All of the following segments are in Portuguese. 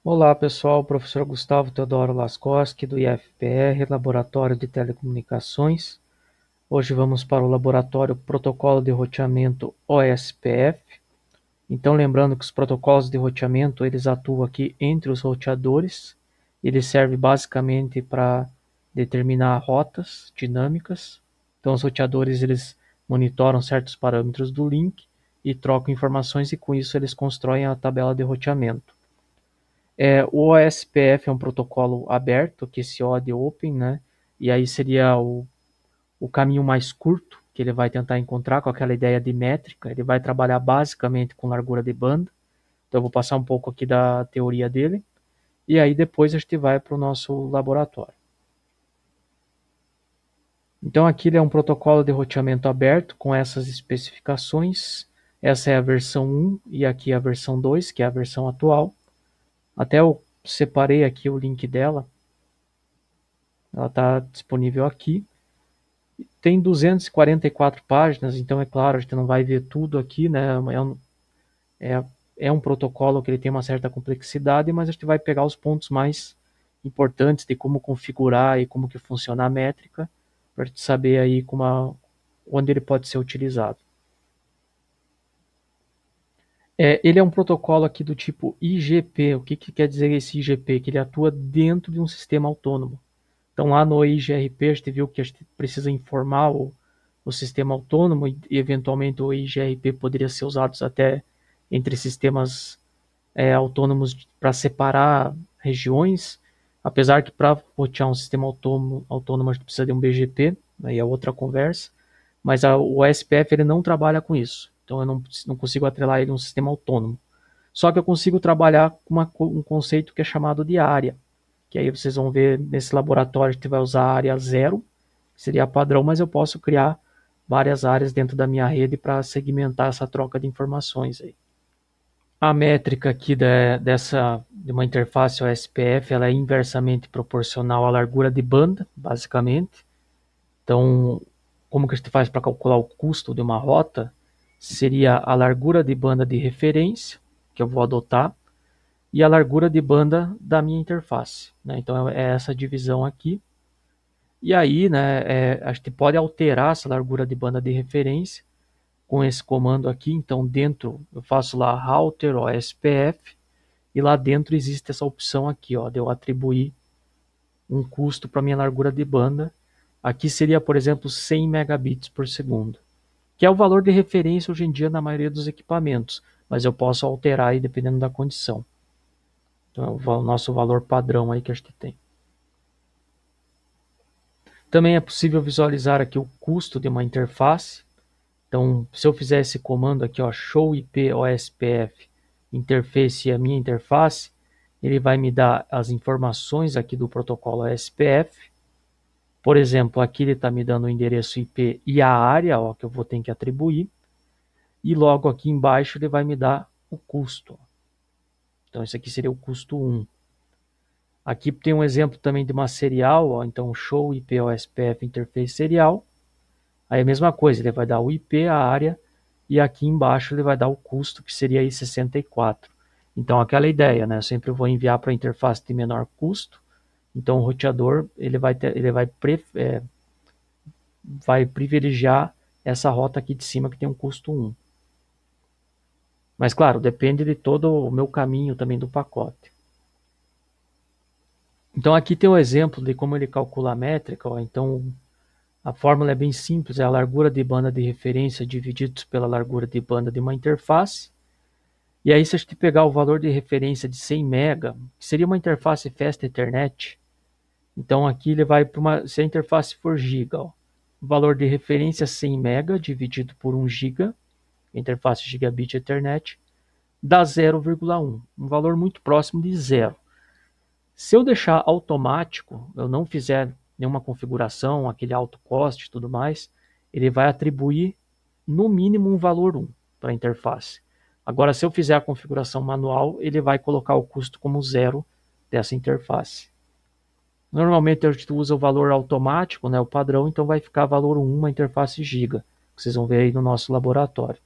Olá pessoal, professor Gustavo Teodoro Laskoski do IFPR, Laboratório de Telecomunicações. Hoje vamos para o Laboratório Protocolo de Roteamento OSPF. Então lembrando que os protocolos de roteamento eles atuam aqui entre os roteadores. Ele serve basicamente para determinar rotas dinâmicas. Então os roteadores eles monitoram certos parâmetros do link e trocam informações e com isso eles constroem a tabela de roteamento. O OSPF é um protocolo aberto, que se O de Open, né? E aí seria o caminho mais curto que ele vai tentar encontrar com aquela ideia de métrica. Ele vai trabalhar basicamente com largura de banda. Então eu vou passar um pouco aqui da teoria dele. E aí depois a gente vai para o nosso laboratório. Então aqui ele é um protocolo de roteamento aberto com essas especificações. Essa é a versão 1 e aqui a versão 2, que é a versão atual. Até eu separei aqui o link dela. Ela está disponível aqui. Tem 244 páginas, então é claro, a gente não vai ver tudo aqui, né? É, é um protocolo que ele tem uma certa complexidade, mas a gente vai pegar os pontos mais importantes de como configurar e como que funciona a métrica, para a gente saber aí onde ele pode ser utilizado. Ele é um protocolo aqui do tipo IGP. O que quer dizer esse IGP? Que ele atua dentro de um sistema autônomo. Então lá no IGRP a gente viu que a gente precisa informar o sistema autônomo e eventualmente o IGRP poderia ser usado até entre sistemas autônomos para separar regiões, apesar que para rotear um sistema autônomo a gente precisa de um BGP, aí é outra conversa, mas o SPF ele não trabalha com isso, então eu não consigo atrelar ele a um sistema autônomo. Só que eu consigo trabalhar com um conceito que é chamado de área, que aí vocês vão ver nesse laboratório que vai usar a área 0, que seria padrão, mas eu posso criar várias áreas dentro da minha rede para segmentar essa troca de informações aí. A métrica aqui de uma interface OSPF ela é inversamente proporcional à largura de banda, basicamente. Então, como que a gente faz para calcular o custo de uma rota? Seria a largura de banda de referência, que eu vou adotar, e a largura de banda da minha interface, né? Então é essa divisão aqui. E aí, né, a gente pode alterar essa largura de banda de referência com esse comando aqui. Então dentro eu faço lá router OSPF e lá dentro existe essa opção aqui, ó, de eu atribuir um custo para minha largura de banda. Aqui seria, por exemplo, 100 megabits por segundo, que é o valor de referência hoje em dia na maioria dos equipamentos, mas eu posso alterar aí dependendo da condição. Então é o nosso valor padrão aí que a gente tem. Também é possível visualizar aqui o custo de uma interface. Então, se eu fizer esse comando aqui, ó, show IP OSPF interface a minha interface, ele vai me dar as informações aqui do protocolo OSPF. Por exemplo, aqui ele está me dando o endereço IP e a área, ó, que eu vou ter que atribuir. E logo aqui embaixo ele vai me dar o custo. Então, esse aqui seria o custo 1. Aqui tem um exemplo também de uma serial, ó, então show IP OSPF interface serial. Aí a mesma coisa, ele vai dar o IP, a área, e aqui embaixo ele vai dar o custo, que seria aí 64. Então aquela ideia, né? Eu sempre vou enviar para a interface de menor custo. Então o roteador vai privilegiar essa rota aqui de cima que tem um custo 1. Mas claro, depende de todo o meu caminho também do pacote. Então aqui tem o exemplo de como ele calcula a métrica. Ó. Então a fórmula é bem simples, é a largura de banda de referência dividido pela largura de banda de uma interface. E aí se a gente pegar o valor de referência de 100 MB, que seria uma interface Fast Ethernet, então aqui ele vai para se a interface for giga, ó, o valor de referência 100 MB dividido por 1 GB, interface Gigabit Ethernet, dá 0,1, um valor muito próximo de zero. Se eu deixar automático, eu não fizer nenhuma configuração, aquele auto cost e tudo mais, ele vai atribuir no mínimo um valor 1 para a interface. Agora, se eu fizer a configuração manual, ele vai colocar o custo como zero dessa interface. Normalmente a gente usa o valor automático, né, o padrão, então vai ficar valor 1 uma interface giga, que vocês vão ver aí no nosso laboratório.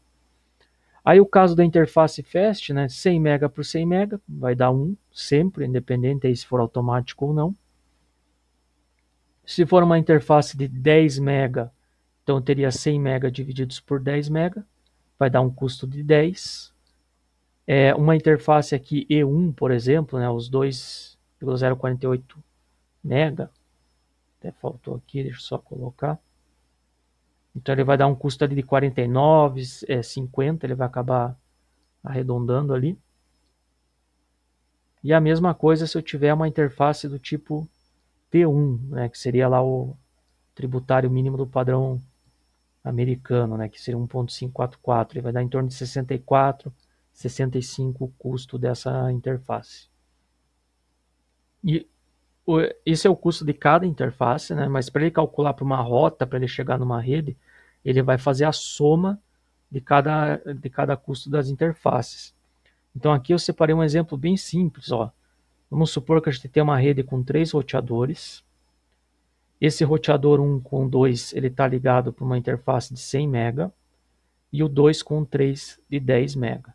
Aí o caso da interface fast, né, 100 MB por 100 MB, vai dar 1, sempre, independente aí se for automático ou não. Se for uma interface de 10 MB, então eu teria 100 MB divididos por 10 MB, vai dar um custo de 10. Uma interface aqui E1, por exemplo, né, os 2,048 MB, até faltou aqui, deixa eu só colocar. Então ele vai dar um custo ali de 49, 50, ele vai acabar arredondando ali. E a mesma coisa se eu tiver uma interface do tipo P1, né, que seria lá o tributário mínimo do padrão americano, né, que seria 1.544, ele vai dar em torno de 64, 65 o custo dessa interface. E esse é o custo de cada interface, né, mas para ele calcular para uma rota, para ele chegar numa rede, ele vai fazer a soma de cada custo das interfaces. Então aqui eu separei um exemplo bem simples, ó. Vamos supor que a gente tem uma rede com 3 roteadores. Esse roteador 1 com 2 ele está ligado para uma interface de 100 MB e o 2 com 3 de 10 MB.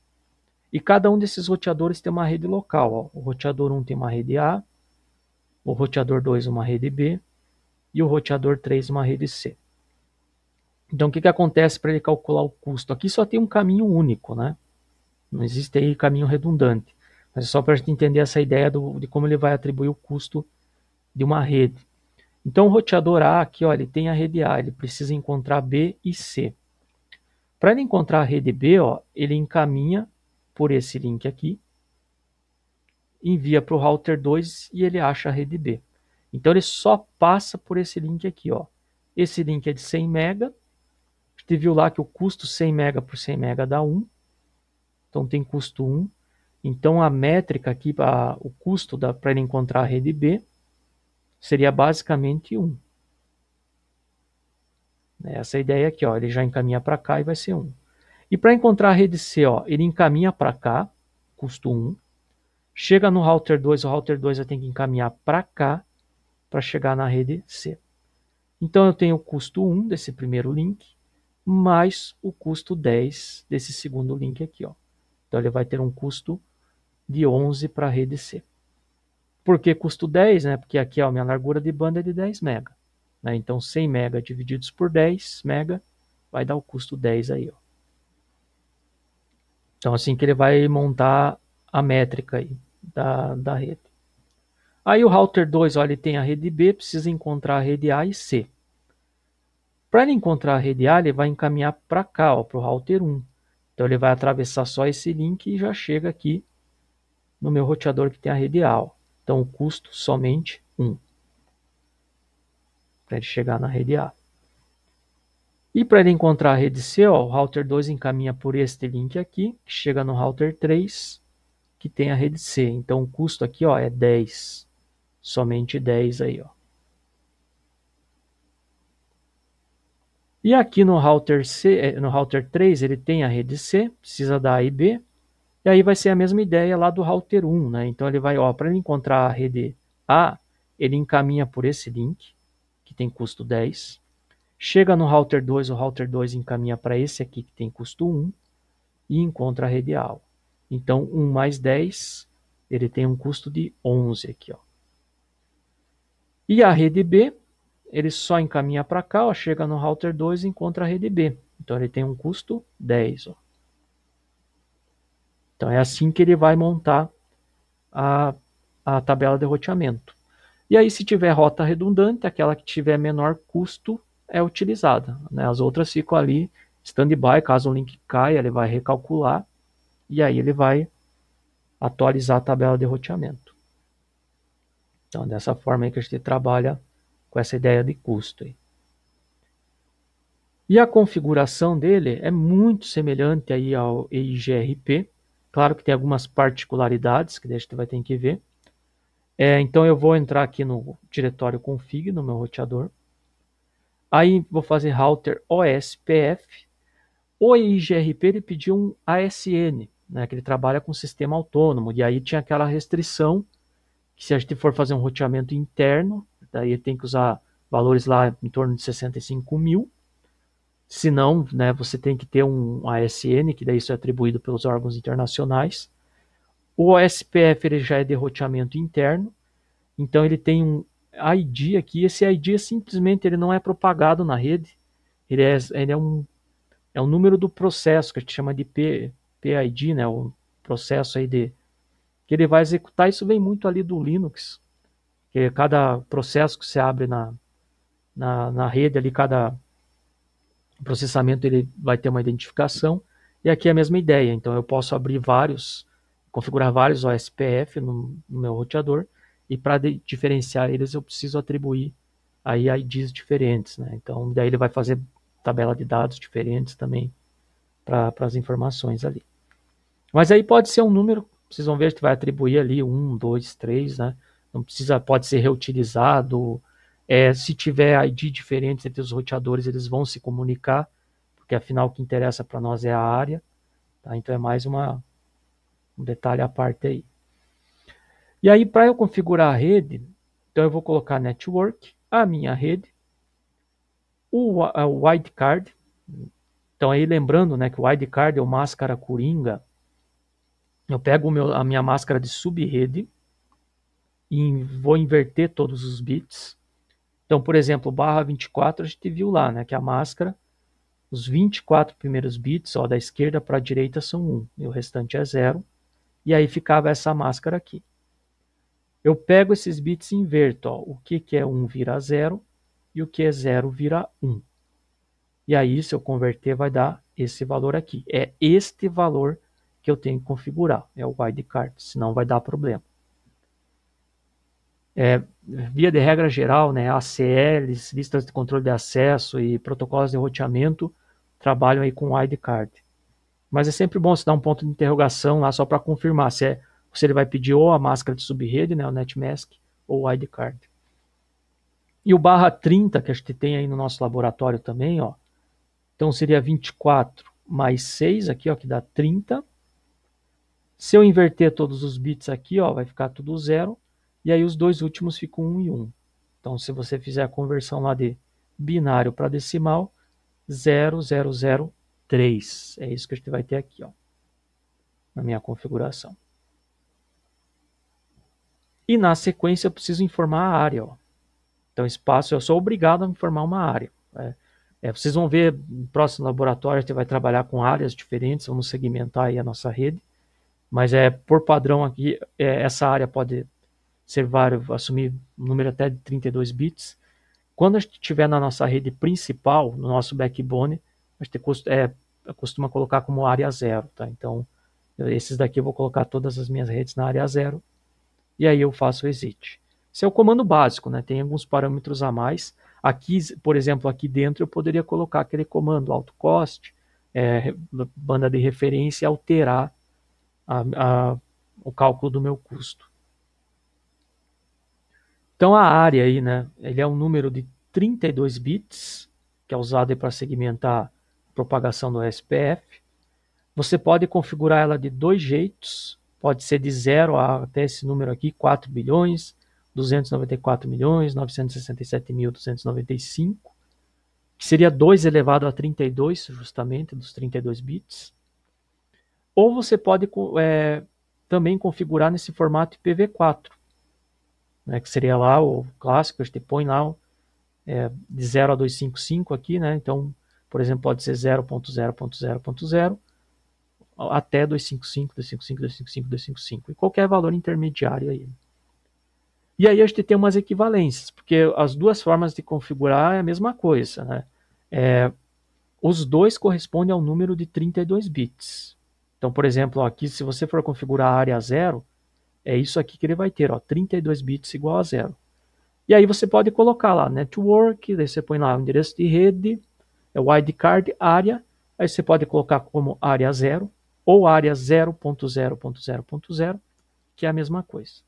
E cada um desses roteadores tem uma rede local. Ó. O roteador 1 tem uma rede A, o roteador 2 uma rede B e o roteador 3 uma rede C. Então o que acontece para ele calcular o custo? Aqui só tem um caminho único, né? Não existe aí caminho redundante. Mas é só para a gente entender essa ideia de como ele vai atribuir o custo de uma rede. Então o roteador A aqui, ó, ele tem a rede A, ele precisa encontrar B e C. Para ele encontrar a rede B, ó, ele encaminha por esse link aqui, envia para o router 2 e ele acha a rede B. Então ele só passa por esse link aqui. Ó. Esse link é de 100 MB. A gente viu lá que o custo 100 MB por 100 MB dá 1. Então tem custo 1. Então a métrica aqui, o custo para ele encontrar a rede B, seria basicamente 1. Essa é a ideia aqui, ó, ele já encaminha para cá e vai ser 1. E para encontrar a rede C, ó, ele encaminha para cá, custo 1. Chega no router 2, o router 2 vai ter que encaminhar para cá para chegar na rede C. Então eu tenho o custo 1 desse primeiro link, mais o custo 10 desse segundo link aqui. Ó. Então ele vai ter um custo de 11 para a rede C. Por que custo 10? Né? Porque aqui ó, a minha largura de banda é de 10 MB. Né? Então 100 MB divididos por 10 MB vai dar o custo 10 aí. Ó. Então assim que ele vai montar a métrica aí da rede. Aí o router 2, ó, ele tem a rede B, precisa encontrar a rede A e C. Para ele encontrar a rede A, ele vai encaminhar para cá, para o router 1. Então ele vai atravessar só esse link e já chega aqui no meu roteador que tem a rede A. Ó. Então o custo somente 1. Para ele chegar na rede A. E para ele encontrar a rede C, ó, o router 2 encaminha por este link aqui, que chega no router 3, que tem a rede C. Então o custo aqui ó, é 10. Somente 10 aí. Ó. E aqui no router C, no router 3, ele tem a rede C, precisa da A e B. E aí vai ser a mesma ideia lá do router 1, né? Então ele vai, ó, para ele encontrar a rede A, ele encaminha por esse link, que tem custo 10. Chega no router 2, o router 2 encaminha para esse aqui, que tem custo 1, e encontra a rede A. Então 1 mais 10, ele tem um custo de 11 aqui, ó. E a rede B, ele só encaminha para cá, ó, chega no router 2 e encontra a rede B. Então ele tem um custo 10. Ó. Então é assim que ele vai montar a tabela de roteamento. E aí se tiver rota redundante, aquela que tiver menor custo é utilizada. Né? As outras ficam ali stand-by, caso o link caia, ele vai recalcular e aí ele vai atualizar a tabela de roteamento. Então dessa forma aí que a gente trabalha com essa ideia de custo. Aí. E a configuração dele é muito semelhante aí ao EIGRP. Claro que tem algumas particularidades que a gente vai ter que ver. Então eu vou entrar aqui no diretório config, no meu roteador. Aí vou fazer router OSPF. O EIGRP ele pediu um ASN, né, que ele trabalha com sistema autônomo. E aí tinha aquela restrição que se a gente for fazer um roteamento interno, daí tem que usar valores lá em torno de 65 mil. Se não, né, você tem que ter um ASN, que daí isso é atribuído pelos órgãos internacionais. O OSPF ele já é de roteamento interno, então ele tem um ID aqui. Esse ID simplesmente ele não é propagado na rede, ele é um número do processo, que a gente chama de PID, né, o processo aí que ele vai executar. Isso vem muito ali do Linux, que cada processo que você abre na rede, ali cada processamento ele vai ter uma identificação, e aqui é a mesma ideia. Então eu posso abrir vários, configurar vários OSPF no meu roteador, e para diferenciar eles eu preciso atribuir aí IDs diferentes, né? Então daí ele vai fazer tabela de dados diferentes também para as informações ali. Mas aí pode ser um número, vocês vão ver que vai atribuir ali 1, 2, 3, né? Não precisa, pode ser reutilizado. Se tiver ID diferentes entre os roteadores, eles vão se comunicar, porque afinal o que interessa para nós é a área, tá? Então é mais um detalhe à parte aí. E aí, para eu configurar a rede, então eu vou colocar network, a minha rede, o wildcard. Então aí lembrando, né, que o wildcard é o máscara coringa. Eu pego a minha máscara de subrede e vou inverter todos os bits. Então, por exemplo, barra 24 a gente viu lá, né, que a máscara, os 24 primeiros bits, ó, da esquerda para a direita são 1 e o restante é 0. E aí ficava essa máscara aqui. Eu pego esses bits e inverto. Ó, o que é 1 vira 0 e o que é 0 vira 1. E aí, se eu converter, vai dar esse valor aqui. É este valor que eu tenho que configurar. É o wildcard, senão vai dar problema. Via de regra geral, né, ACLs, listas de controle de acesso e protocolos de roteamento trabalham aí com wildcard. Mas é sempre bom você dar um ponto de interrogação lá só para confirmar se ele vai pedir ou a máscara de subrede, né, o netmask, ou o wildcard. E o barra 30 que a gente tem aí no nosso laboratório também, ó. Então seria 24 mais 6 aqui, ó, que dá 30. Se eu inverter todos os bits aqui, ó, vai ficar tudo 0. E aí os dois últimos ficam 1 e 1. Então se você fizer a conversão lá de binário para decimal, 0003. É isso que a gente vai ter aqui, ó, na minha configuração. E na sequência eu preciso informar a área, ó. Então espaço, eu sou obrigado a informar uma área. Vocês vão ver no próximo laboratório, a gente vai trabalhar com áreas diferentes, vamos segmentar aí a nossa rede. Mas por padrão aqui, essa área pode ser assumir um número até de 32 bits. Quando a gente estiver na nossa rede principal, no nosso backbone, a gente costuma colocar como área 0, tá? Então, esses daqui eu vou colocar todas as minhas redes na área 0, e aí eu faço o exit. Esse é o comando básico, né? Tem alguns parâmetros a mais. Aqui, por exemplo, aqui dentro eu poderia colocar aquele comando autocost, banda de referência, e alterar o cálculo do meu custo. Então a área aí, né, ele é um número de 32 bits, que é usado para segmentar a propagação do SPF. Você pode configurar ela de dois jeitos, pode ser de 0 até esse número aqui, 4 bilhões, 294 milhões, 967.295, que seria 2 elevado a 32, justamente, dos 32 bits. Ou você pode também configurar nesse formato IPv4, né, que seria lá o clássico, a gente põe lá de 0 a 255 aqui, né? Então, por exemplo, pode ser 0.0.0.0 até 255, 255, 255, 255, e qualquer valor intermediário aí. E aí a gente tem umas equivalências, porque as duas formas de configurar é a mesma coisa, né? Os dois correspondem ao número de 32 bits. Então, por exemplo, ó, aqui se você for configurar a área 0, é isso aqui que ele vai ter, ó, 32 bits igual a 0. E aí você pode colocar lá network, daí você põe lá o endereço de rede, wildcard, área, aí você pode colocar como área 0 ou área 0.0.0.0, que é a mesma coisa.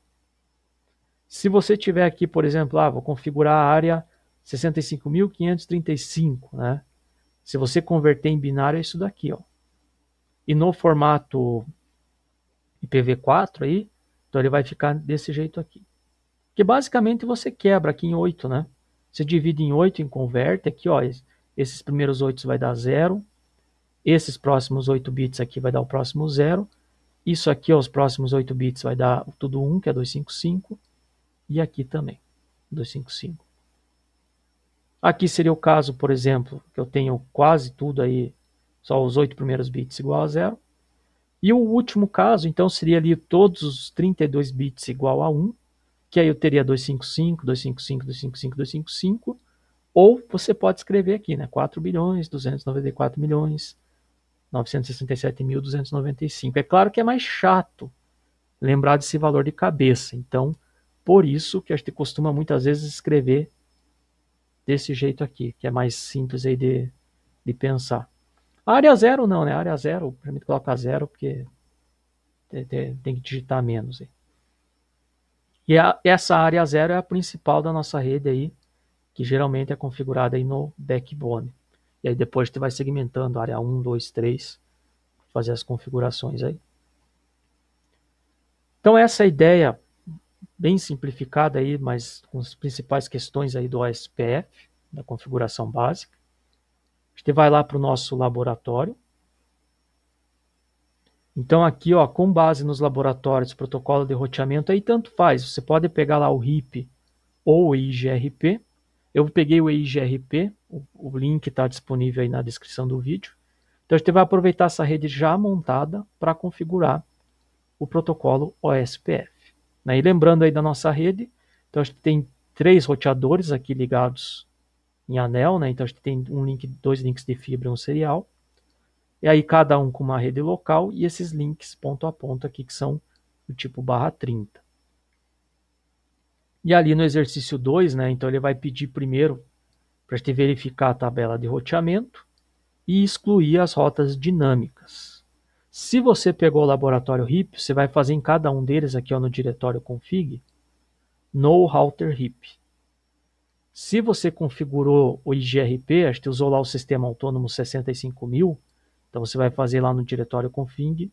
Se você tiver aqui, por exemplo, vou configurar a área 65.535, né? Se você converter em binário é isso daqui, ó. E no formato IPv4 aí, então ele vai ficar desse jeito aqui. Que basicamente você quebra aqui em 8, né? Você divide em 8 e converte aqui, ó. esses primeiros 8 vai dar 0, esses próximos 8 bits aqui vai dar o próximo 0, isso aqui, ó, os próximos 8 bits vai dar tudo 1, que é 255, e aqui também, 255. Aqui seria o caso, por exemplo, que eu tenho quase tudo aí, só os 8 primeiros bits igual a 0. E o último caso, então, seria ali todos os 32 bits igual a 1, que aí eu teria 255, 255, 255, 255, ou você pode escrever aqui, né? 4 bilhões, 294 milhões, 967.295. É claro que é mais chato lembrar desse valor de cabeça, então, por isso que a gente costuma muitas vezes escrever desse jeito aqui, que é mais simples aí de pensar. A área zero não, né? A área zero, permite colocar zero, porque tem que digitar menos. E essa área zero é a principal da nossa rede aí, que geralmente é configurada aí no backbone. E aí depois você vai segmentando a área 1, 2, 3, fazer as configurações aí. Então essa ideia bem simplificada aí, mas com as principais questões aí do OSPF, da configuração básica. A gente vai lá para o nosso laboratório. Então aqui, ó, com base nos laboratórios, protocolo de roteamento, aí tanto faz. Você pode pegar lá o RIP ou o IGRP. Eu peguei o IGRP, o link está disponível aí na descrição do vídeo. Então a gente vai aproveitar essa rede já montada para configurar o protocolo OSPF. E lembrando aí da nossa rede, então a gente tem 3 roteadores aqui ligados em anel, né? Então a gente tem 2 links de fibra e um serial. E aí cada um com uma rede local e esses links ponto a ponto aqui que são do tipo /30. E ali no exercício 2, né, então ele vai pedir primeiro para a gente verificar a tabela de roteamento e excluir as rotas dinâmicas. Se você pegou o laboratório RIP, você vai fazer em cada um deles aqui, ó, no diretório config, no router RIP. Se você configurou o IGRP, a gente usou lá o sistema autônomo 65.000, então você vai fazer lá no diretório config,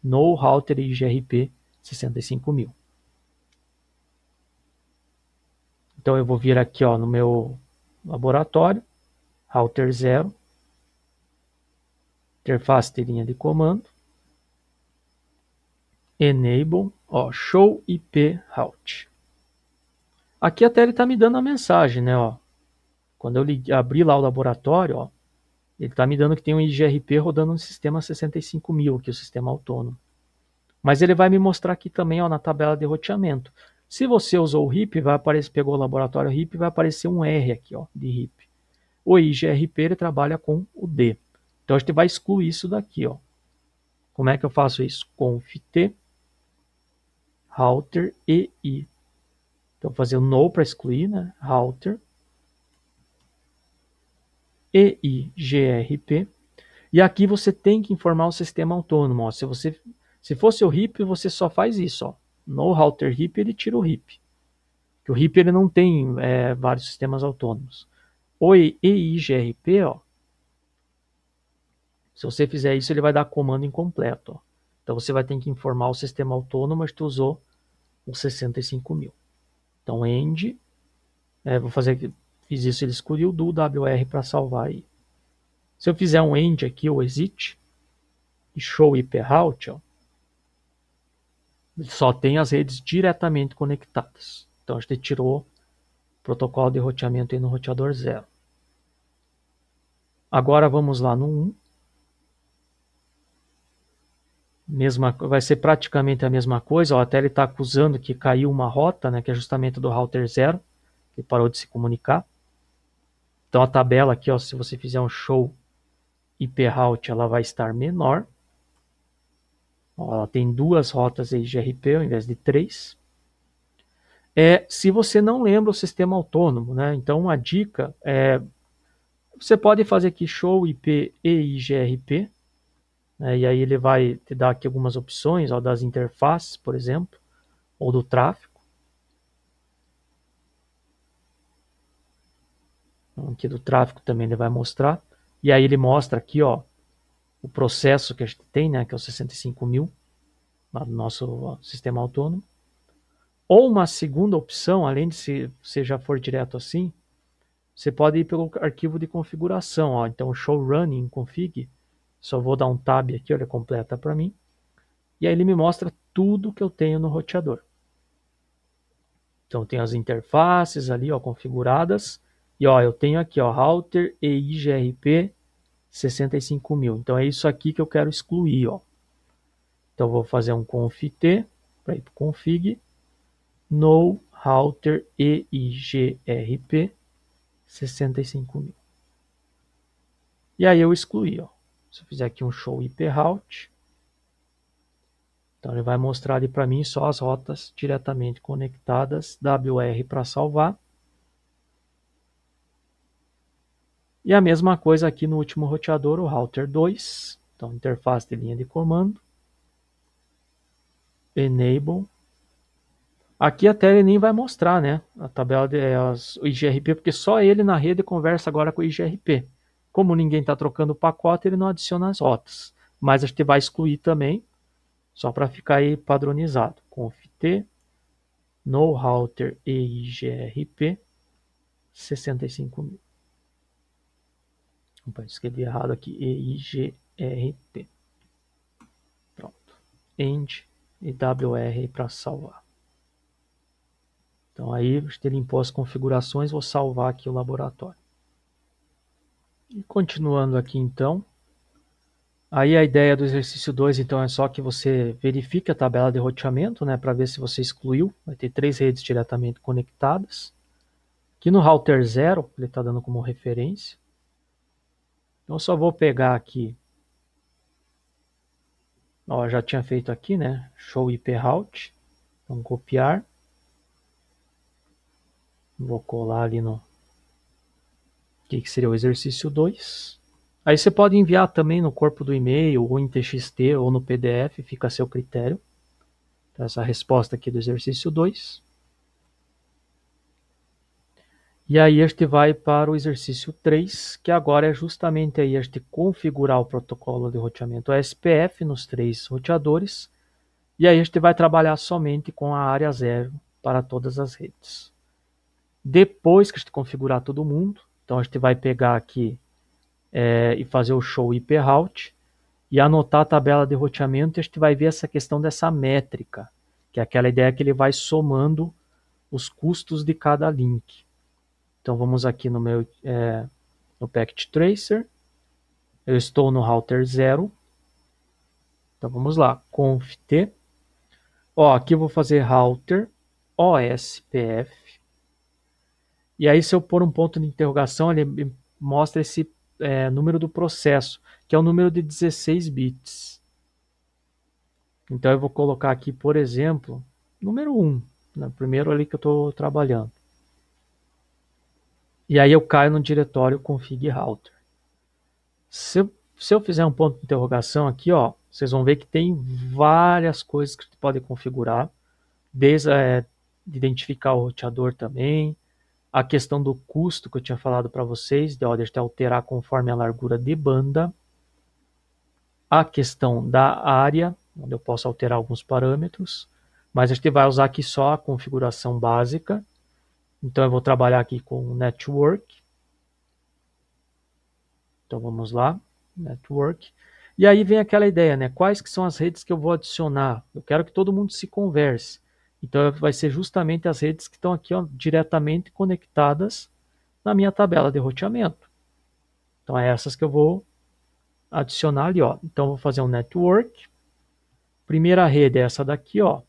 no router IGRP 65.000. Então eu vou vir aqui, ó, no meu laboratório, router 0, interface de linha de comando, enable, ó, show IP route. Aqui até ele está me dando a mensagem, né, ó. Quando eu abri lá o laboratório, ó, ele está me dando que tem um IGRP rodando no sistema 65.000, que é o sistema autônomo. Mas ele vai me mostrar aqui também, ó, na tabela de roteamento. Se você usou o RIP, vai aparecer, pegou o laboratório RIP, vai aparecer um R aqui, ó, de RIP. O IGRP ele trabalha com o D. Então a gente vai excluir isso daqui, ó. Como é que eu faço isso? Conft router EI. Então vou fazer o no para excluir, né? Router EIGRP. E aqui você tem que informar o sistema autônomo, ó. Se fosse o RIP, você só faz isso, ó. No router RIP ele tira o RIP. Que o RIP ele não tem vários sistemas autônomos. O EIGRP, ó, se você fizer isso, ele vai dar comando incompleto, ó. Então você vai ter que informar o sistema autônomo, mas tu usou o 65.000. Então end, vou fazer, fiz isso, ele escolheu do WR para salvar aí. Se eu fizer um end aqui, ou exit, e show IP route, ó, só tem as redes diretamente conectadas. Então a gente tirou o protocolo de roteamento aí no roteador 0. Agora vamos lá no 1. Vai ser praticamente a mesma coisa, ó, até ele está acusando que caiu uma rota, né, que é justamente do router 0, que parou de se comunicar. Então a tabela aqui, ó, se você fizer um show IP route, ela vai estar menor. Ó, ela tem 2 rotas aí de RP ao invés de 3. Se você não lembra o sistema autônomo, né, então uma dica você pode fazer aqui show IP EIGRP, né, e aí ele vai te dar aqui algumas opções, ó, das interfaces, por exemplo, ou do tráfego. Aqui do tráfego também ele vai mostrar. E aí ele mostra aqui, ó, o processo que a gente tem, né, que é o 65.000, lá no nosso sistema autônomo. Ou uma segunda opção, além de se você já for direto assim, você pode ir pelo arquivo de configuração, ó. Então, show running config, só vou dar um tab aqui, ele completa para mim. E aí ele me mostra tudo que eu tenho no roteador. Então, tem as interfaces ali, ó, configuradas. E ó, eu tenho aqui, ó, router e IGRP 65.000. Então, é isso aqui que eu quero excluir, ó. Então, eu vou fazer um conft para ir para config, no router e IGRP 65.000. E aí eu excluí, ó. Se eu fizer aqui um show IP route, então ele vai mostrar ali para mim só as rotas diretamente conectadas, WR para salvar. E a mesma coisa aqui no último roteador, o router 2. Então, interface de linha de comando. Enable. Aqui até ele nem vai mostrar, né? A tabela de o IGRP, porque só ele na rede conversa agora com o IGRP. Como ninguém está trocando o pacote, ele não adiciona as rotas. Mas a gente vai excluir também, só para ficar aí padronizado. Conft no router EIGRP 65.000. Opa, escrevi errado aqui. EIGRP. Pronto. End e WR para salvar. Então aí ele limpou as configurações, vou salvar aqui o laboratório. E continuando aqui então, aí a ideia do exercício 2 então é só que você verifique a tabela de roteamento, né, para ver se você excluiu. Vai ter 3 redes diretamente conectadas. Aqui no router 0, ele está dando como referência. Então eu só vou pegar aqui, ó, já tinha feito aqui, né, show IP route. Então copiar. Vou colar ali no que seria o exercício 2. Aí você pode enviar também no corpo do e-mail, ou em TXT, ou no PDF, fica a seu critério. Então, essa resposta aqui do exercício 2. E aí a gente vai para o exercício 3, que agora é justamente aí a gente configurar o protocolo de roteamento SPF nos 3 roteadores. E aí a gente vai trabalhar somente com a área 0 para todas as redes. Depois que a gente configurar todo mundo, então a gente vai pegar aqui e fazer o show IP route e anotar a tabela de roteamento, e a gente vai ver essa questão dessa métrica, que é aquela ideia que ele vai somando os custos de cada link. Então vamos aqui no meu no Packet Tracer, eu estou no router 0, então vamos lá, conft, ó, aqui eu vou fazer router OSPF, e aí se eu pôr um ponto de interrogação, ele mostra esse número do processo, que é o número de 16 bits. Então eu vou colocar aqui, por exemplo, número 1, né, primeiro ali que eu estou trabalhando. E aí eu caio no diretório config router. Se eu fizer um ponto de interrogação aqui, ó, vocês vão ver que tem várias coisas que você pode configurar, desde de identificar o roteador também, a questão do custo que eu tinha falado para vocês, de alterar conforme a largura de banda, a questão da área, onde eu posso alterar alguns parâmetros, mas a gente vai usar aqui só a configuração básica. Então eu vou trabalhar aqui com Network. Então vamos lá, Network. E aí vem aquela ideia, né? Quais que são as redes que eu vou adicionar? Eu quero que todo mundo se converse. Então vai ser justamente as redes que estão aqui, ó, diretamente conectadas na minha tabela de roteamento. Então é essas que eu vou adicionar ali, ó. Então vou fazer um Network. Primeira rede é essa daqui, ó.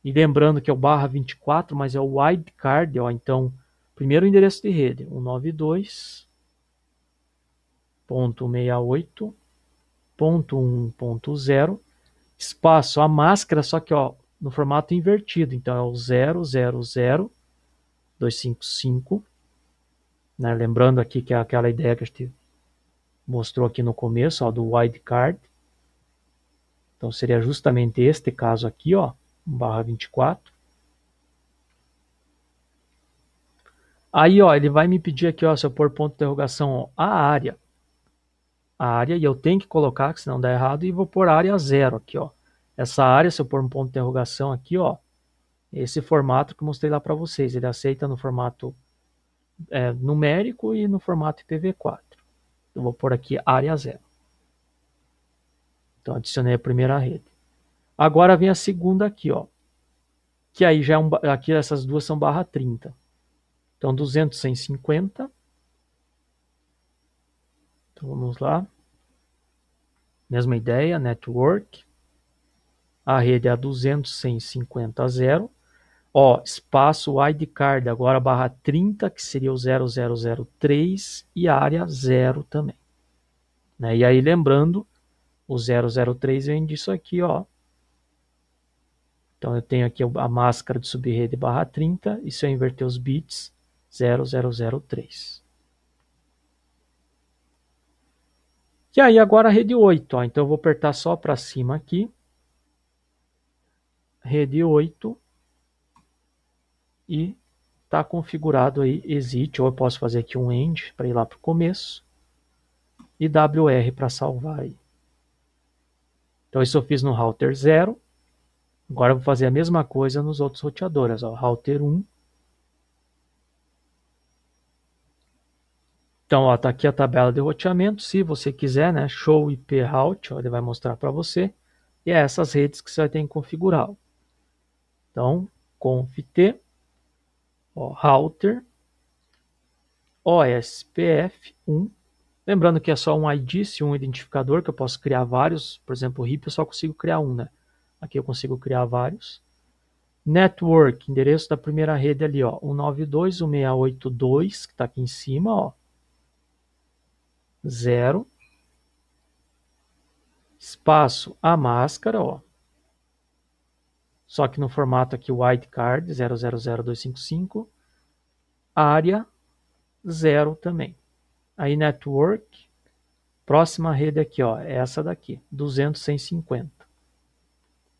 E lembrando que é o /24, mas é o wildcard, ó. Então, primeiro endereço de rede, 192.168.1.0, espaço, a máscara, só que ó, no formato invertido. Então é o 000.255, né? Lembrando aqui que é aquela ideia que a gente mostrou aqui no começo, ó, do wildcard. Então seria justamente este caso aqui, ó, /24. Aí, ó, ele vai me pedir aqui, ó, se eu pôr ponto de interrogação, ó, a área, e eu tenho que colocar, que senão dá errado, e vou pôr área 0 aqui, ó. Essa área, se eu pôr um ponto de interrogação aqui, ó, esse formato que eu mostrei lá para vocês, ele aceita no formato numérico e no formato IPv4. Eu vou pôr aqui área 0. Então adicionei a primeira rede. Agora vem a segunda aqui, ó. Que aí já aqui essas duas são /30. Então 200/150. Então vamos lá. Mesma ideia, network. A rede é a 200/150.0. Ó, espaço wildcard agora /30, que seria o 0003 e a área 0 também. Né? E aí lembrando, o 003 vem disso aqui, ó. Então eu tenho aqui a máscara de subrede /30 e se eu inverter os bits, 0003. E aí agora a rede 8, ó. Então eu vou apertar só para cima aqui. Rede 8 e está configurado aí exit, ou eu posso fazer aqui um end para ir lá para o começo e WR para salvar aí. Então isso eu fiz no router 0. Agora eu vou fazer a mesma coisa nos outros roteadores, ó, router 1. Então, ó, tá aqui a tabela de roteamento. Se você quiser, né, show IP route, ó, ele vai mostrar para você. E é essas redes que você vai ter que configurar. Ó. Então, conft, ó, router, OSPF1. Lembrando que é só um ID, se um identificador, que eu posso criar vários. Por exemplo, o RIP eu só consigo criar um, né? Aqui eu consigo criar vários. Network, endereço da primeira rede ali, ó, 192.168.2, que está aqui em cima, ó. 0. Espaço a máscara, ó. Só que no formato aqui wildcard 000255. Área 0 também. Aí network, próxima rede aqui, ó, é essa daqui, 200/150.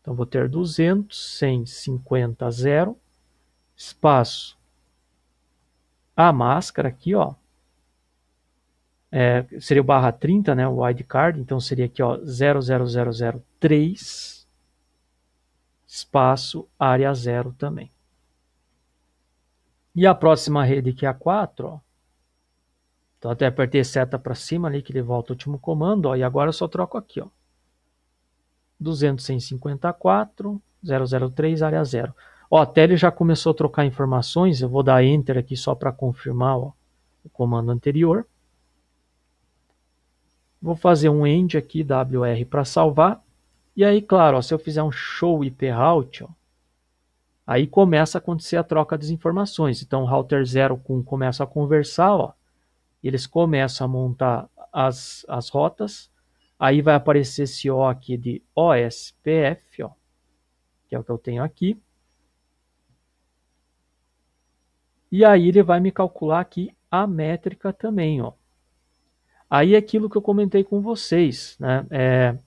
Então vou ter 200/150.0, espaço a máscara aqui, ó. Seria o /30, né, o wildcard, então seria aqui, ó, 00003, espaço área 0 também. E a próxima rede que é a 4, ó. Então até apertei seta para cima ali que ele volta o último comando, ó, e agora eu só troco aqui, ó. 200/154, 003, área 0. Ó, até ele já começou a trocar informações, eu vou dar enter aqui só para confirmar, ó, o comando anterior. Vou fazer um end aqui, WR, para salvar. E aí, claro, ó, se eu fizer um show IP route, ó, aí começa a acontecer a troca das informações. Então o router 0 começa a conversar, ó, eles começam a montar as rotas. Aí vai aparecer esse O aqui de OSPF, ó, que é o que eu tenho aqui. E aí ele vai me calcular aqui a métrica também, ó. Aí é aquilo que eu comentei com vocês, né?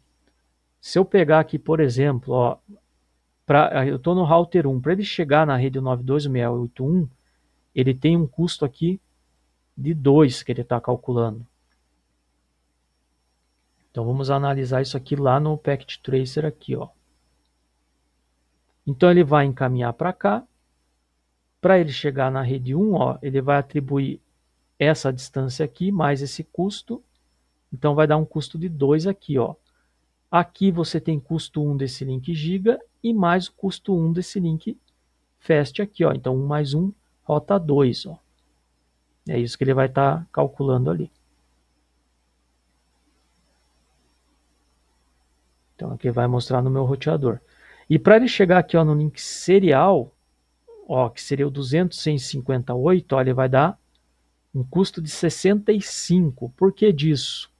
Se eu pegar aqui, por exemplo, ó, eu estou no router 1, para ele chegar na rede 92.168.1, ele tem um custo aqui de 2 que ele está calculando. Então vamos analisar isso aqui lá no Packet Tracer aqui, ó. Então ele vai encaminhar para cá. Para ele chegar na rede 1, ó, ele vai atribuir essa distância aqui mais esse custo. Então vai dar um custo de 2 aqui, ó. Aqui você tem custo 1 desse link giga e mais o custo 1 desse link fast aqui, ó. Então 1 mais 1, rota 2, ó. É isso que ele vai estar calculando ali. Então aqui vai mostrar no meu roteador. E para ele chegar aqui, ó, no link serial, ó, que seria o 200/158, ó, ele vai dar um custo de 65. Por que disso?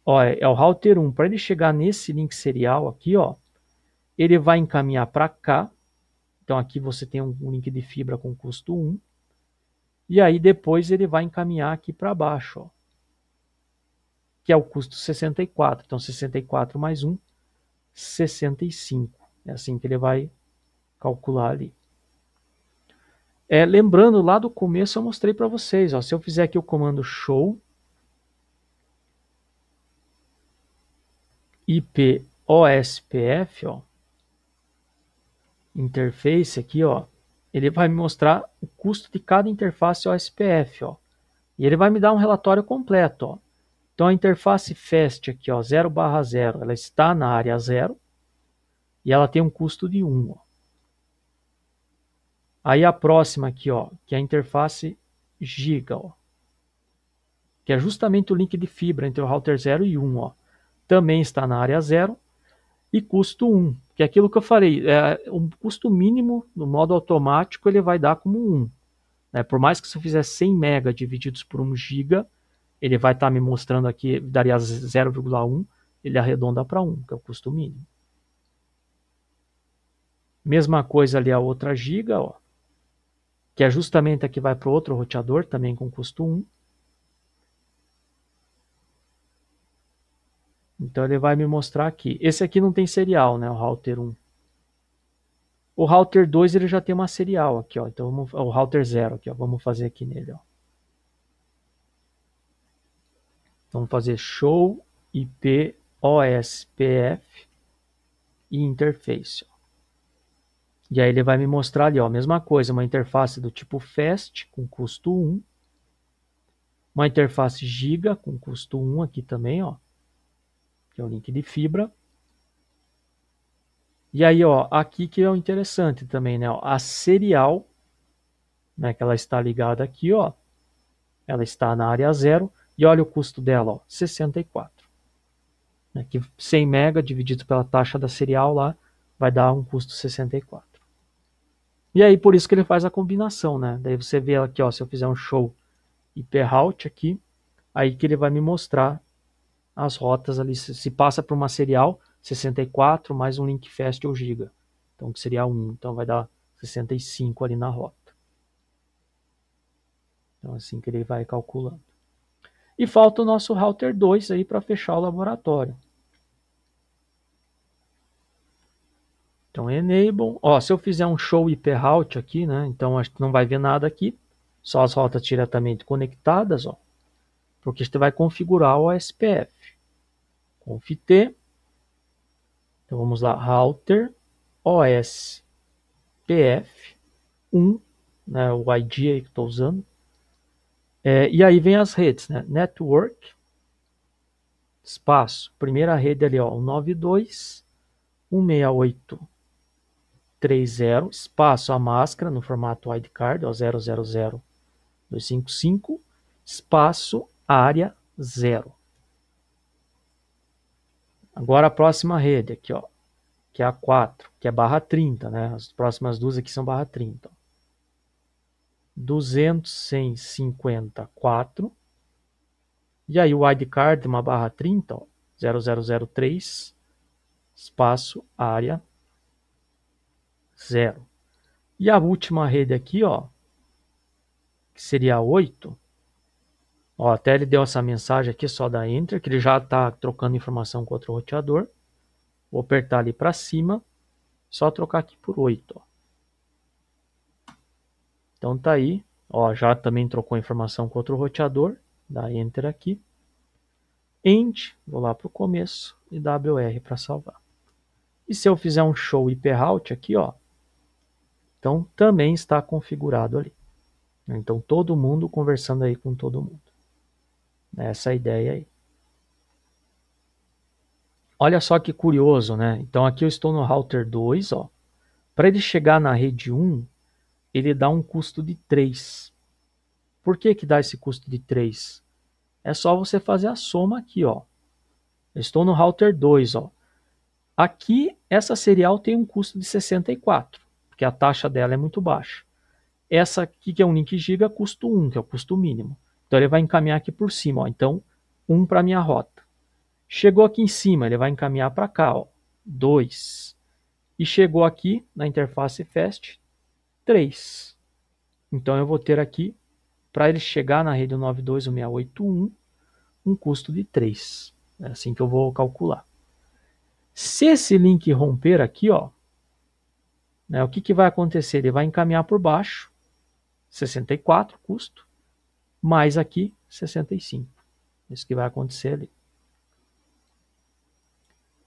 Ó, é o router 1. Para ele chegar nesse link serial aqui, ó, ele vai encaminhar para cá. Então aqui você tem um link de fibra com custo 1. E aí depois ele vai encaminhar aqui para baixo, ó, que é o custo 64. Então 64 mais 1, 65. É assim que ele vai calcular ali. Lembrando, lá do começo eu mostrei para vocês. Ó, se eu fizer aqui o comando show IP OSPF, ó, interface aqui, ó, ele vai me mostrar o custo de cada interface OSPF, ó. E ele vai me dar um relatório completo, ó. Então a interface FAST aqui, ó, 0/0, ela está na área 0 e ela tem um custo de 1, ó. Aí a próxima aqui, ó, que é a interface Giga, ó, que é justamente o link de fibra entre o router 0 e 1, ó. Também está na área 0 e custo 1, que é aquilo que eu falei, um custo mínimo no modo automático ele vai dar como 1. Né? Por mais que se eu fizer 100 MB divididos por 1 GB, ele vai estar me mostrando aqui, daria 0,1, ele arredonda para 1, que é o custo mínimo. Mesma coisa ali a outra giga, ó, que é justamente a que vai para o outro roteador, também com custo 1. Então ele vai me mostrar aqui. Esse aqui não tem serial, né, o router 1. O router 2 ele já tem uma serial aqui, ó. Então o router 0 aqui, ó. Vamos fazer aqui nele, ó. Vamos fazer show IP OSPF e interface, ó. E aí ele vai me mostrar ali, ó, a mesma coisa, uma interface do tipo FAST com custo 1, uma interface Giga com custo 1 aqui também, ó, que é o link de fibra. E aí, ó, aqui que é o interessante também, né, ó, a serial, né, que ela está ligada aqui, ó, ela está na área 0 e olha o custo dela, ó, 64. Né, que 100 MB dividido pela taxa da serial lá vai dar um custo 64. E aí por isso que ele faz a combinação, né? Daí você vê aqui, ó, se eu fizer um show IP route aqui, aí que ele vai me mostrar as rotas ali, se passa por uma serial 64 mais um link fast ou giga. Então que seria 1, então vai dar 65 ali na rota. Então assim que ele vai calculando. E falta o nosso router 2 aí para fechar o laboratório. Então enable, ó, se eu fizer um show IP route aqui, né? Então acho que não vai ver nada aqui, só as rotas diretamente conectadas, ó. Porque você vai configurar o OSPF. Conf T. Então vamos lá, router OSPF 1, né, o ID aí que estou usando. E aí vem as redes, né? Network, espaço, primeira rede ali, ó, 192.168.30, espaço a máscara no formato wildcard, ó, 000.255, espaço área 0. Agora a próxima rede aqui, ó, que é a 4, que é /30, né? As próximas duas aqui são /30. 254. E aí o wildcard, uma /30, ó, 0003, espaço, área, 0. E a última rede aqui, ó, que seria a 8, ó, até ele deu essa mensagem aqui, só da Enter, que ele já está trocando informação com outro roteador. Vou apertar ali para cima, só trocar aqui por 8, ó. Então tá aí, ó, já também trocou informação com outro roteador, dá Enter aqui. End, vou lá para o começo e WR para salvar. E se eu fizer um show IP route aqui, ó, então também está configurado ali. Então todo mundo conversando aí com todo mundo. Essa é a ideia aí. Olha só que curioso, né? Então aqui eu estou no router 2, ó. Para ele chegar na rede 1, ele dá um custo de 3. Por que que dá esse custo de 3? É só você fazer a soma aqui, ó. Eu estou no router 2, ó. Aqui, essa serial tem um custo de 64, porque a taxa dela é muito baixa. Essa aqui, que é um link giga, custo 1, que é o custo mínimo. Então, ele vai encaminhar aqui por cima, ó. Então, 1 para a minha rota. Chegou aqui em cima, ele vai encaminhar para cá, ó, 2. E chegou aqui na interface FAST, 3. Então, eu vou ter aqui, para ele chegar na rede 92.168.1, um custo de 3. É assim que eu vou calcular. Se esse link romper aqui, ó, né, o que, que vai acontecer? Ele vai encaminhar por baixo, 64 custo, mais aqui 65. Isso que vai acontecer ali.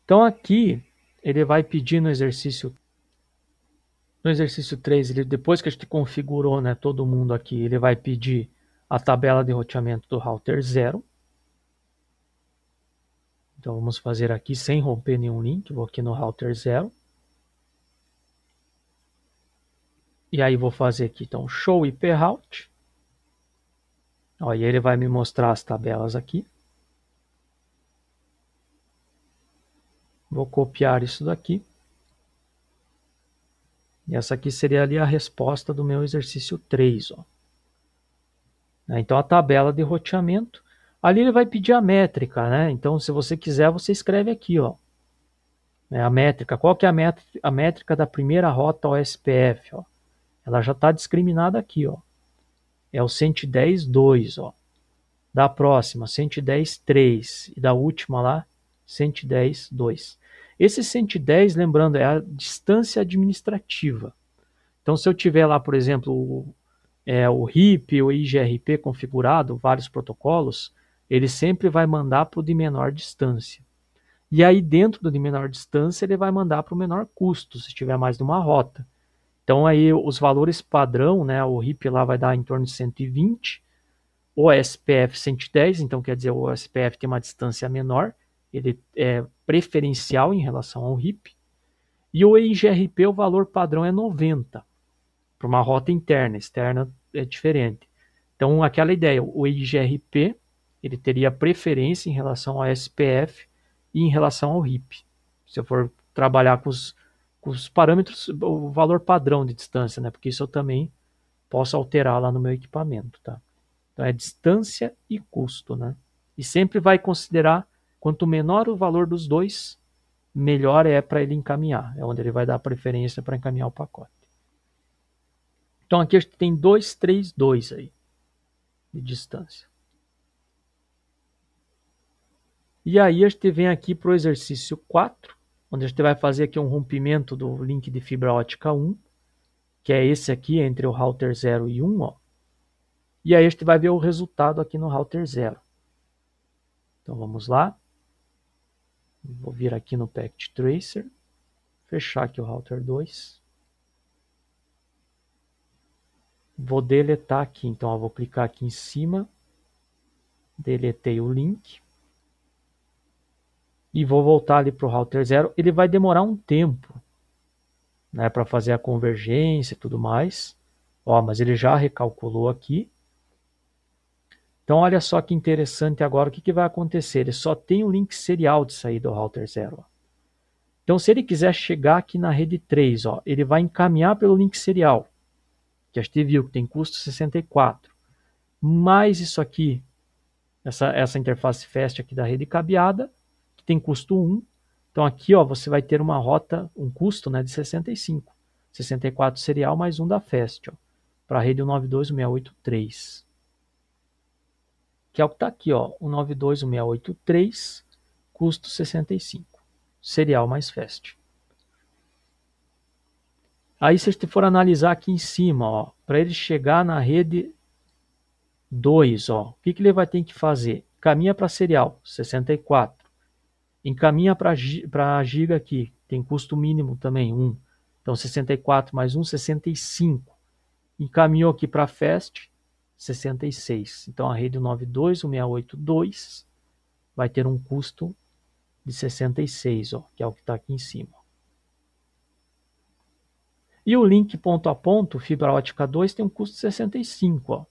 Então aqui ele vai pedir no exercício No exercício 3, depois que a gente configurou, né, todo mundo aqui, ele vai pedir a tabela de roteamento do router 0. Então vamos fazer aqui sem romper nenhum link. Vou aqui no router 0. E aí vou fazer aqui, então, show IP route. Ó, e ele vai me mostrar as tabelas aqui. Vou copiar isso daqui. E essa aqui seria ali a resposta do meu exercício 3. Ó. Então a tabela de roteamento. Ali ele vai pedir a métrica, né? Então se você quiser, você escreve aqui, ó. A métrica. Qual que é a métrica da primeira rota OSPF? Ó? Ela já está discriminada aqui, ó. É o 110.2, ó. Da próxima, 110.3. E da última lá, 110.2. Esse 110, lembrando, é a distância administrativa. Então, se eu tiver lá, por exemplo, o RIP ou IGRP configurado, vários protocolos, ele sempre vai mandar para o de menor distância. E aí, dentro do de menor distância, ele vai mandar para o menor custo, se tiver mais de uma rota. Então, aí, os valores padrão, né, o RIP lá vai dar em torno de 120, o SPF 110, então quer dizer, o SPF tem uma distância menor, ele é preferencial em relação ao RIP. E o IGRP, o valor padrão é 90, para uma rota interna, externa é diferente. Então, aquela ideia, o IGRP, ele teria preferência em relação ao SPF e em relação ao RIP. Se eu for trabalhar com os parâmetros, o valor padrão de distância, né? Porque isso eu também posso alterar lá no meu equipamento, tá? Então, é distância e custo, né? E sempre vai considerar, quanto menor o valor dos dois, melhor é para ele encaminhar. É onde ele vai dar preferência para encaminhar o pacote. Então, aqui a gente tem 2, 3, 2 aí, de distância. E aí a gente vem aqui para o exercício 4, onde a gente vai fazer aqui um rompimento do link de fibra ótica 1, que é esse aqui, entre o router 0 e 1, ó. E aí a gente vai ver o resultado aqui no router 0. Então vamos lá. Vou vir aqui no Packet Tracer, fechar aqui o router 2. Vou deletar aqui, então eu vou clicar aqui em cima, deletei o link. E vou voltar ali para o router 0. Ele vai demorar um tempo, né, para fazer a convergência e tudo mais. Ó, mas ele já recalculou aqui. Então olha só que interessante agora, o que vai acontecer? Ele só tem o link serial de saída do router 0. Então se ele quiser chegar aqui na rede 3, ó, ele vai encaminhar pelo link serial, que a gente viu que tem custo 64. Mais isso aqui, essa interface fast aqui da rede cabeada, que tem custo 1. Então aqui, ó, você vai ter uma rota, um custo, né, de 65. 64 serial mais um da fast, ó, para a rede 192.168.3. Que é o que está aqui, ó, 192.168.3, custo 65. Serial mais fast. Aí se a gente for analisar aqui em cima, ó, para ele chegar na rede 2, ó, o que ele vai ter que fazer? Caminha para serial, 64. Encaminha para giga aqui, tem custo mínimo também, 1. Então 64 mais 1, 65. Encaminhou aqui para fast, 66. Então a rede 192.168.2 vai ter um custo de 66, ó, que é o que está aqui em cima. E o link ponto a ponto, fibra ótica 2, tem um custo de 65, ó.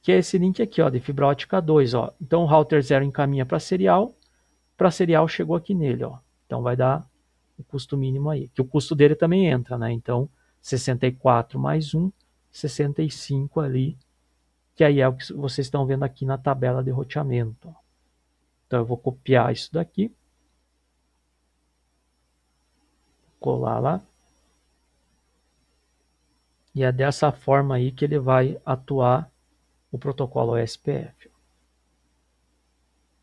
Que é esse link aqui, ó, de fibra ótica 2, ó. Então o router 0 encaminha para serial chegou aqui nele, ó. Então vai dar o custo mínimo aí, que o custo dele também entra, né? Então 64 mais 1, 65 ali, que aí é o que vocês estão vendo aqui na tabela de roteamento, ó. Então eu vou copiar isso daqui, colar lá, e é dessa forma aí que ele vai atuar o protocolo OSPF.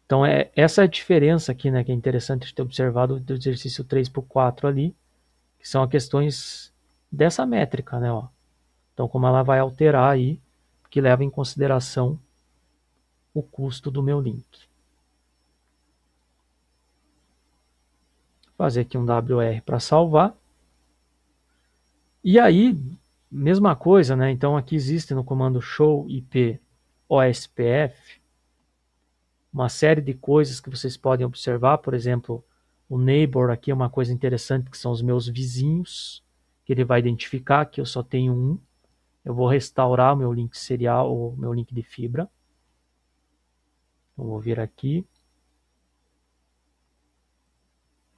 Então essa é a diferença aqui, né, que é interessante ter observado do exercício 3 para o 4 ali, que são as questões dessa métrica, né, ó. Então como ela vai alterar aí, que leva em consideração o custo do meu link. Vou fazer aqui um WR para salvar. E aí, mesma coisa, né? Então aqui existe no comando show IP OSPF uma série de coisas que vocês podem observar. Por exemplo, o neighbor aqui é uma coisa interessante, que são os meus vizinhos, que ele vai identificar que eu só tenho um. Eu vou restaurar o meu link serial, o meu link de fibra. Então, vou vir aqui,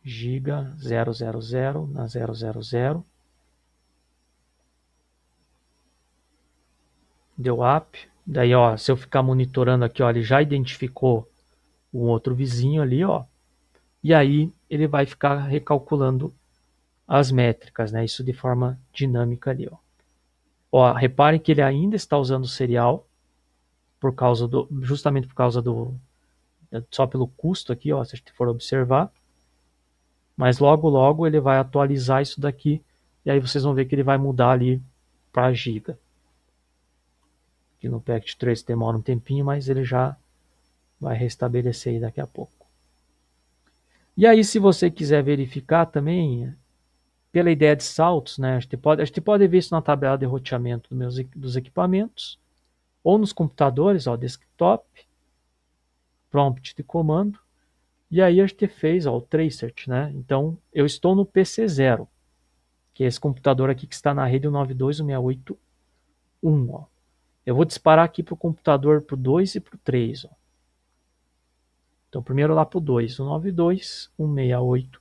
giga 000 na 000. Deu up. Daí, ó, se eu ficar monitorando aqui, ó, ele já identificou um outro vizinho ali, ó. E aí ele vai ficar recalculando as métricas, né? Isso de forma dinâmica ali, ó. Ó, reparem que ele ainda está usando o serial por causa do, justamente por causa do, só pelo custo aqui, ó, se a gente for observar. Mas logo logo ele vai atualizar isso daqui e aí vocês vão ver que ele vai mudar ali para giga. Aqui no Packet 3 demora um tempinho, mas ele já vai restabelecer aí daqui a pouco. E aí, se você quiser verificar também, pela ideia de saltos, né, a gente pode ver isso na tabela de roteamento dos equipamentos, ou nos computadores, ó, desktop, prompt de comando, e aí a gente fez ó, o tracert, né? Então, eu estou no PC0, que é esse computador aqui que está na rede 192.168.1, ó. Eu vou disparar aqui para o computador para o 2 e para o 3, ó. Então, primeiro lá para o 2, 192.168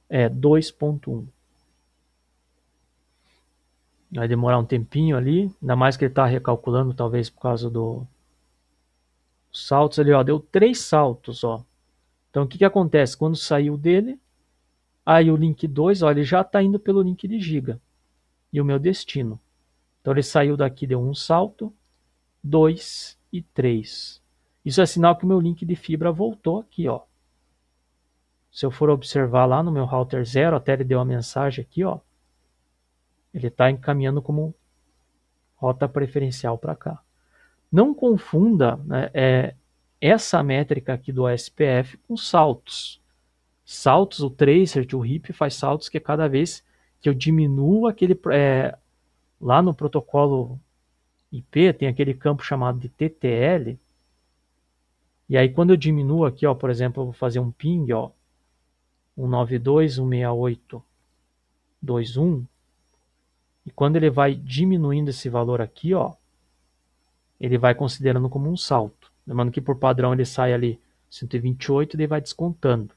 é 2.1. Vai demorar um tempinho ali, ainda mais que ele está recalculando, talvez por causa dos saltos ali, ó. Deu 3 saltos, ó. Então, o que acontece? Quando saiu dele, aí o link 2, ó, ele já está indo pelo link de giga. E o meu destino. Então, ele saiu daqui, deu um salto, 2 e 3. Isso é sinal que o meu link de fibra voltou aqui, ó. Se eu for observar lá no meu router 0, até ele deu uma mensagem aqui, ó. Ele está encaminhando como rota preferencial para cá. Não confunda, né, essa métrica aqui do OSPF com saltos. Saltos, o tracer, o RIP faz saltos que cada vez que eu diminuo aquele... lá no protocolo IP tem aquele campo chamado de TTL. E aí quando eu diminuo aqui, ó, por exemplo, eu vou fazer um ping, ó, 192.168.2.1. E quando ele vai diminuindo esse valor aqui, ó, ele vai considerando como um salto. Lembrando que por padrão ele sai ali 128 e ele vai descontando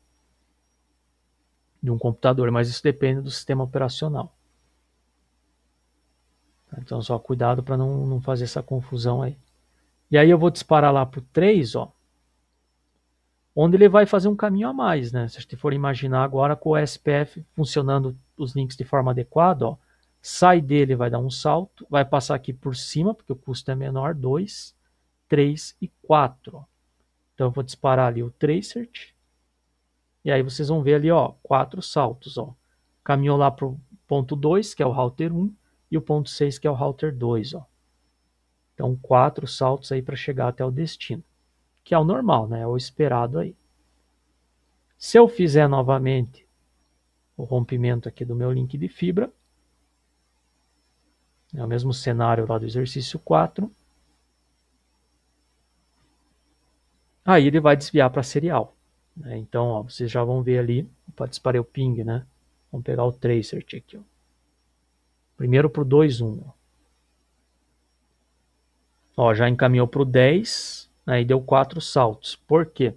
de um computador, mas isso depende do sistema operacional. Então só cuidado para não fazer essa confusão aí. E aí eu vou disparar lá para o 3, ó, onde ele vai fazer um caminho a mais, né? Se a gente for imaginar agora com o SPF funcionando os links de forma adequada, ó, sai dele, vai dar um salto, vai passar aqui por cima, porque o custo é menor, 2, 3 e 4. Ó. Então eu vou disparar ali o tracert, e aí vocês vão ver ali, ó, 4 saltos, ó. Caminhou lá para o ponto 2, que é o router 1, e o ponto 6, que é o router 2, ó. Então 4 saltos aí para chegar até o destino, que é o normal, né? É o esperado aí. Se eu fizer novamente o rompimento aqui do meu link de fibra, é o mesmo cenário lá do exercício 4, aí ele vai desviar para serial. Né? Então, ó, vocês já vão ver ali, opa, disparei o ping, né? Vamos pegar o tracert aqui. Ó. Primeiro para o 2.1. Ó, já encaminhou para o 10, né, e deu 4 saltos. Por quê?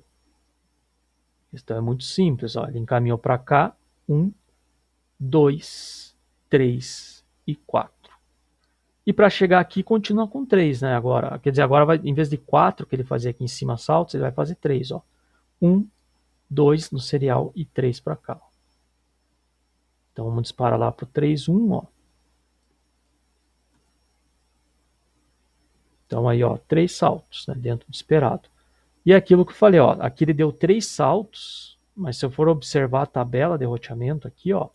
Então é muito simples. Ó, ele encaminhou para cá, 1, 2, 3 e 4. E para chegar aqui, continua com 3, né? Agora, quer dizer, agora vai, em vez de 4 que ele fazia aqui em cima saltos, ele vai fazer 3, ó. 1, 2 no serial e 3 para cá. Ó. Então vamos disparar lá para o 3, 1, ó. Então aí, ó, 3 saltos, né, dentro do esperado. E aquilo que eu falei, ó, aqui ele deu 3 saltos, mas se eu for observar a tabela de roteamento aqui, ó,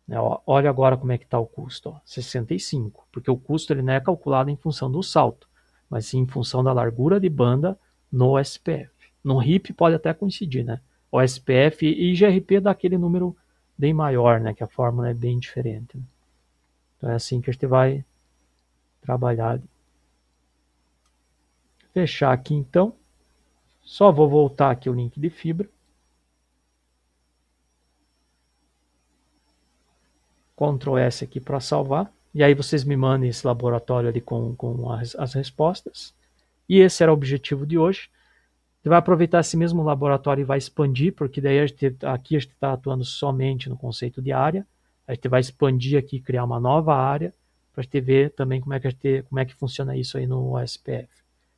né, ó, olha agora como é que está o custo, ó, 65, porque o custo ele não é calculado em função do salto, mas sim em função da largura de banda no SPF. No RIP pode até coincidir, né? O SPF e IGRP dá aquele número bem maior, né? Que a fórmula é bem diferente. Né? Então é assim que a gente vai trabalhar. Fechar aqui então. Só vou voltar aqui o link de fibra. Ctrl S aqui para salvar. E aí vocês me mandem esse laboratório ali com as respostas. E esse era o objetivo de hoje. Você vai aproveitar esse mesmo laboratório e vai expandir, porque daí aqui a gente está atuando somente no conceito de área. A gente vai expandir aqui, criar uma nova área, para a gente ver também como é que funciona isso aí no OSPF.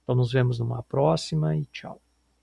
Então nos vemos numa próxima e tchau.